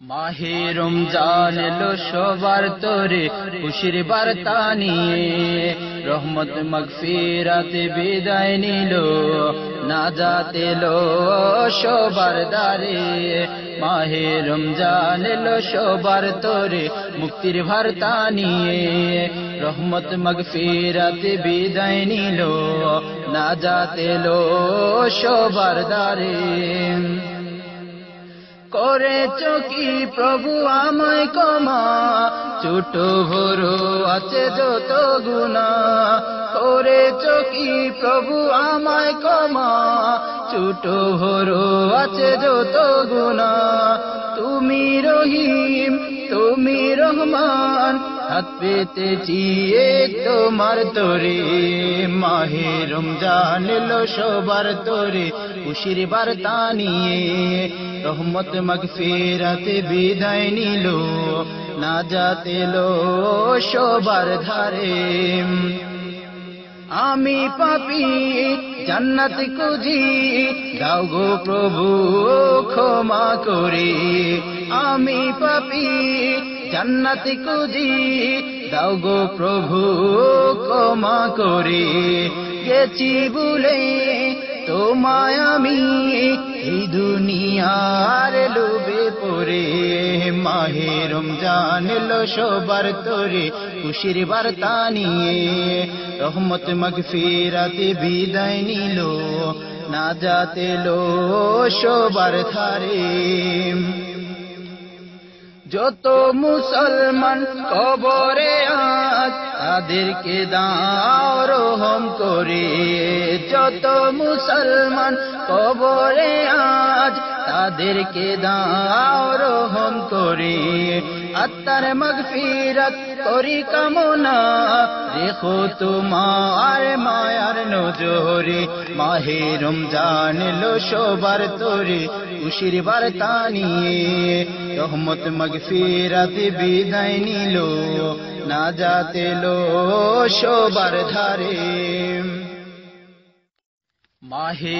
মাহে রমজান এলো সবার তরে খুশির বার্তা নিয়ে, রহমত মাগফিরাত বিদায় নিল, নাজাত এলো সবার দ্বারে। মাহে রমজান এলো সবার তরে মুক্তির বার্তা নিয়ে, রহমত মাগফিরাত বিদায় নিল, নাজাত এলো সবার দ্বারে। করেছ কি প্রভু আমায় ক্ষমা, ছোট বড় আছে যত গুনাহ। করেছ কি প্রভু আমায় ক্ষমা, ছোট বড় আছে যত গুনাহ। তুমি রহিম, তুমি রহমান, হাত পেতেছি তোমার তরে। মাহে রমজান এলো সবার তরে খুশির বার্তা নিয়ে, রহমত মাগফিরাত বিদায় নিল, নাজাত এলো সবার ধারে। আমি পাপী জান্নাত খুঁজি, দাও গো প্রভু ক্ষমা করে। আমি পাপী জান্নাত খুঁজি, দাও গো প্রভু ক্ষমা করে। গেছি ভুলে তোমায় আমি এই দুনিয়ার লোভে পড়ে। মাহে রমজান এলো সবার তরে খুশির বার্তা নিয়ে, রহমত মাগফিরাত বিদায় নিল, নাজাত এলো সবার ধারে। যত মুসলমান কবরে আজ, তাদেরকে দাও রহম করে। যত মুসলমান কবরে আজ, তাদেরকে দাও রহম করে। আত্মার মাগফিরাত করি কামনা, রেখো তোমার মায়ার নজরে। মাহে রমজান এলো সবার তরে খুশির বার্তা নিয়ে, রহমত মাগফিরাত বিদায় নিল, নাজাত এলো সবার ধারে। মাহে